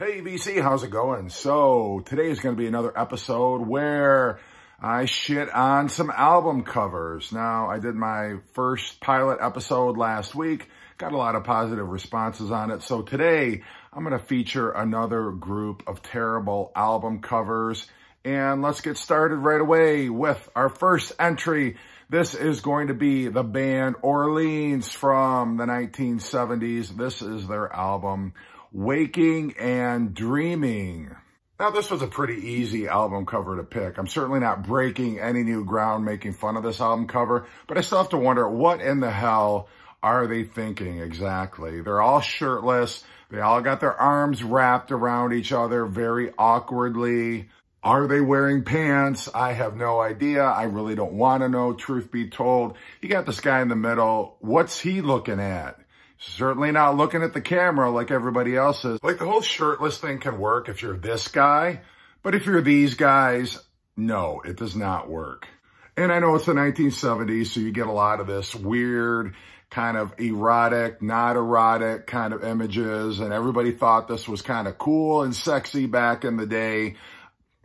Hey VC, how's it going? So today is going to be another episode where I shit on some album covers. Now, I did my first pilot episode last week, got a lot of positive responses on it. So today I'm going to feature another group of terrible album covers. And let's get started right away with our first entry. This is going to be the band Orleans from the 1970s. This is their album, Waking and Dreaming. Now, this was a pretty easy album cover to pick. I'm certainly not breaking any new ground making fun of this album cover, but I still have to wonder, what in the hell are they thinking exactly? They're all shirtless. They all got their arms wrapped around each other very awkwardly. Are they wearing pants? I have no idea. I really don't want to know, truth be told. You got this guy in the middle. What's he looking at? Certainly not looking at the camera like everybody else is. Like, the whole shirtless thing can work if you're this guy, but if you're these guys, no, it does not work. And I know it's the 1970s, so you get a lot of this weird kind of erotic, not erotic kind of images, and everybody thought this was kind of cool and sexy back in the day,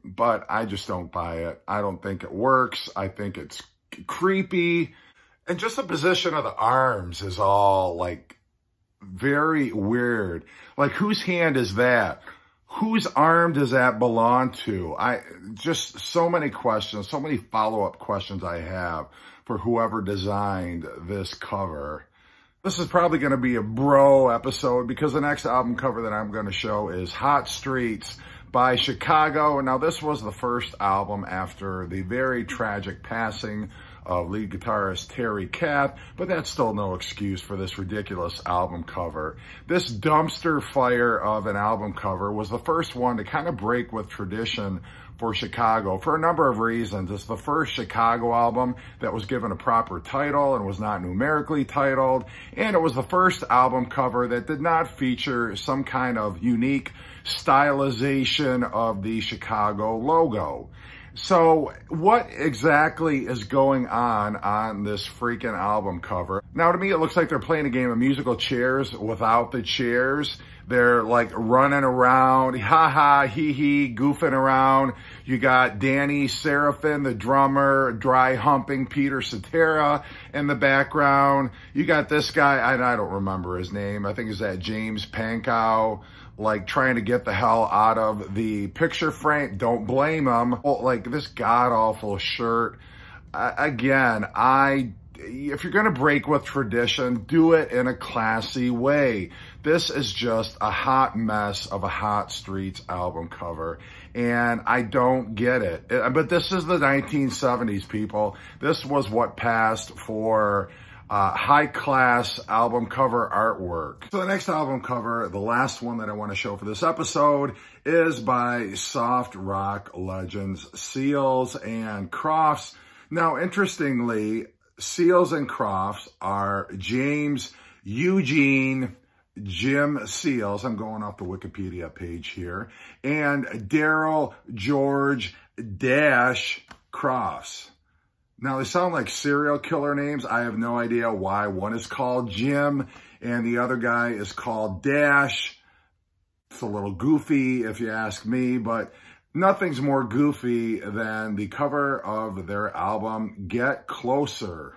but I just don't buy it. I don't think it works. I think it's creepy. And just the position of the arms is all like very weird. Like, whose hand is that? Whose arm does that belong to? Just so many questions, so many follow-up questions I have for whoever designed this cover. This is probably going to be a bro episode because the next album cover that I'm going to show is Hot Streets by Chicago. Now, this was the first album after the very tragic passing of lead guitarist Terry Kath, but that's still no excuse for this ridiculous album cover. This dumpster fire of an album cover was the first one to kind of break with tradition for Chicago for a number of reasons. It's the first Chicago album that was given a proper title and was not numerically titled, and it was the first album cover that did not feature some kind of unique stylization of the Chicago logo. So what exactly is going on this freaking album cover? Now, to me, it looks like they're playing a game of musical chairs without the chairs. They're like running around, ha-ha, hee-hee, goofing around. You got Danny Seraphin, the drummer, dry humping Peter Cetera in the background. You got this guy, I don't remember his name. I think it's that James Pankow, like trying to get the hell out of the picture frame. Don't blame him. Well, like this god-awful shirt. Again, if you're going to break with tradition, do it in a classy way. This is just a hot mess of a Hot Streets album cover, and I don't get it. But this is the 1970s, people. This was what passed for high-class album cover artwork. So the next album cover, the last one that I want to show for this episode, is by soft rock legends Seals and Crofts. Now, interestingly, Seals and Crofts are James Eugene Jim Seals, I'm going off the Wikipedia page here, and Daryl George Dash Crofts. Now, they sound like serial killer names. I have no idea why. One is called Jim and the other guy is called Dash. It's a little goofy if you ask me, but nothing's more goofy than the cover of their album, Get Closer.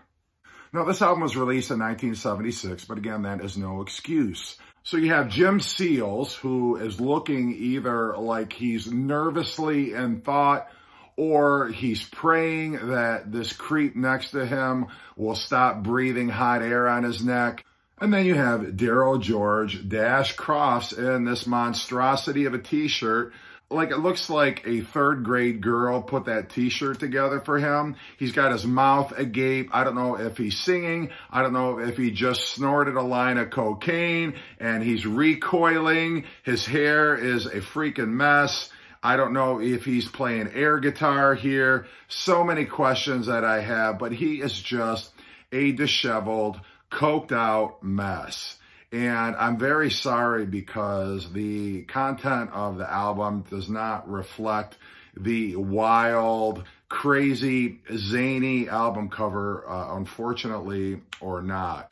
Now, this album was released in 1976, but again, that is no excuse. So you have Jim Seals, who is looking either like he's nervously in thought or he's praying that this creep next to him will stop breathing hot air on his neck. And then you have Daryl George Dash Crofts in this monstrosity of a t-shirt. Like, it looks like a third grade girl put that t-shirt together for him. He's got his mouth agape. I don't know if he's singing. I don't know if he just snorted a line of cocaine and he's recoiling. His hair is a freaking mess. I don't know if he's playing air guitar here. So many questions that I have, but he is just a disheveled, coked out mess. And I'm very sorry because the content of the album does not reflect the wild, crazy, zany album cover, unfortunately, or not.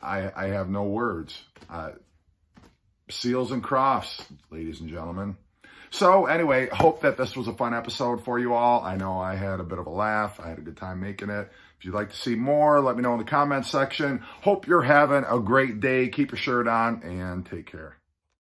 I have no words. Seals and Crofts, ladies and gentlemen. So anyway, hope that this was a fun episode for you all. I know I had a bit of a laugh. I had a good time making it. If you'd like to see more, let me know in the comments section. Hope you're having a great day. Keep your shirt on and take care.